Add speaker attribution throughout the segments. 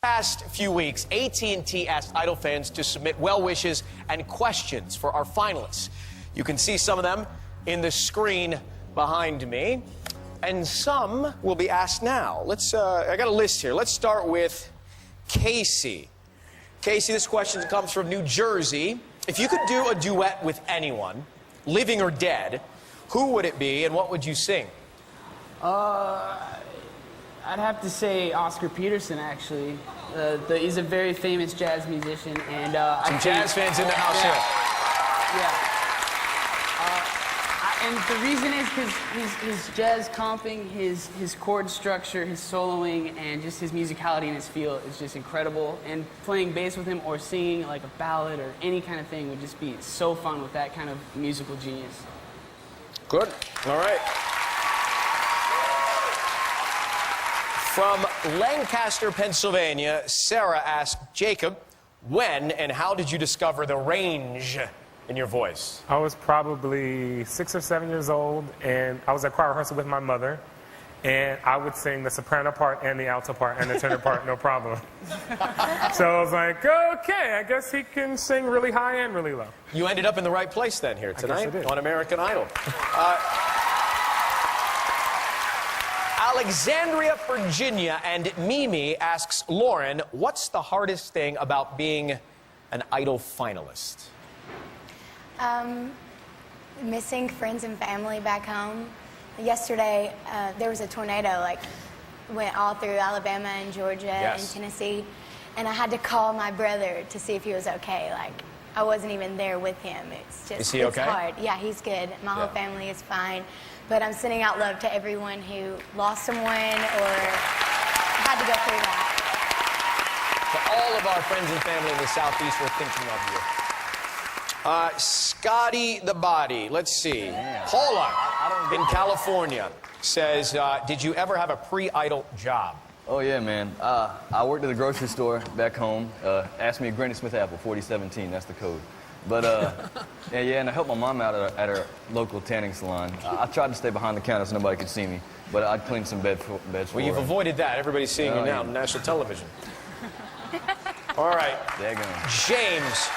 Speaker 1: Past few weeks, AT&T asked Idol fans to submit well wishes and questions for our finalists. You can see some of them in the screen behind me, and some will be asked now. I got a list here. Let's start with Casey. Casey, this question comes from New Jersey. If you could do a duet with anyone, living or dead, who would it be and what would you sing?
Speaker 2: I'd have to say Oscar Peterson, actually. He's a very famous jazz musician, and
Speaker 1: some jazz fans in the house here.
Speaker 2: And the reason is because his jazz comping, his chord structure, his soloing, and just his musicality and his feel is just incredible. And playing bass with him or singing like a ballad or any kind of thing would just be so fun with that kind of musical genius.
Speaker 1: Good. All right. From Lancaster, Pennsylvania, Sarah asked Jacob, when and how did you discover the range in your voice?
Speaker 3: I was probably 6 or 7 years old, and I was at choir rehearsal with my mother, and I would sing the soprano part and the alto part and the tenor part, no problem. So I was like, okay, I guess he can sing really high and really low.
Speaker 1: You ended up in the right place then here tonight on American Idol. Alexandria, Virginia, and Mimi asks Lauren, what's the hardest thing about being an Idol finalist?
Speaker 4: Missing friends and family back home. Yesterday, there was a tornado, went all through Alabama and Georgia and Tennessee, and I had to call my brother to see if he was okay. I wasn't even there with him. It's just,
Speaker 1: is he okay?
Speaker 4: It's hard. Yeah, he's good. My whole family is fine. But I'm sending out love to everyone who lost someone or had to go through that.
Speaker 1: To all of our friends and family in the Southeast, we're thinking of you. Scotty the Body, let's see. Paula in California says, did you ever have a pre-Idol job?
Speaker 5: Oh, yeah, man. I worked at the grocery store back home. Asked me a Granny Smith apple, 4017, that's the code. But, and I helped my mom out at her local tanning salon. I tried to stay behind the counter so nobody could see me, but I'd clean some beds for her.
Speaker 1: Well, you've avoided that. Everybody's seeing you now on national television. All right.
Speaker 5: There you go.
Speaker 1: James.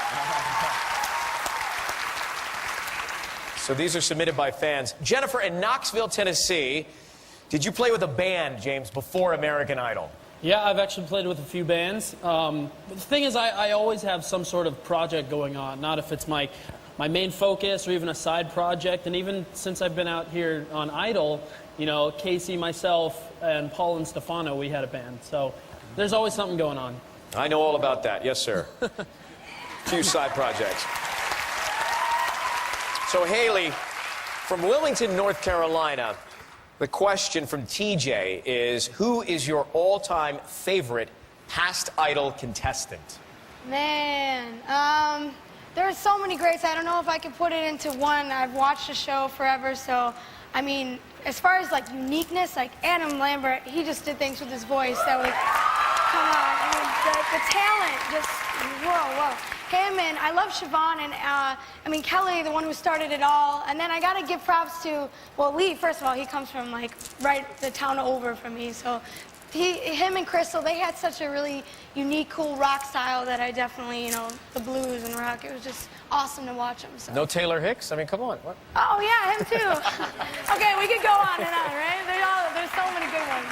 Speaker 1: So these are submitted by fans. Jennifer in Knoxville, Tennessee. Did you play with a band, James, before American Idol?
Speaker 6: Yeah, I've actually played with a few bands. But the thing is, I always have some sort of project going on, not if it's my main focus or even a side project. And even since I've been out here on Idol, you know, Casey, myself, and Paul and Stefano, we had a band. So there's always something going on.
Speaker 1: I know all about that. Yes, sir. Few side projects. So, Haley, from Wilmington, North Carolina, the question from TJ is, who is your all-time favorite past Idol contestant?
Speaker 7: Man, there are so many greats. I don't know if I could put it into one. I've watched the show forever, so, I mean, as far as, uniqueness, Adam Lambert, he just did things with his voice that would, come on. I mean, the talent, just, whoa. Him, and I love Siobhan, and, Kelly, the one who started it all. And then I gotta give props to, Lee, first of all, he comes from, right the town over from me, so him and Crystal, they had such a really unique, cool rock style that I definitely, the blues and rock, it was just awesome to watch them. So.
Speaker 1: No Taylor Hicks? I mean, come on. What?
Speaker 7: Oh, yeah, him too. Okay, we could go on and on, right? There's so many good ones.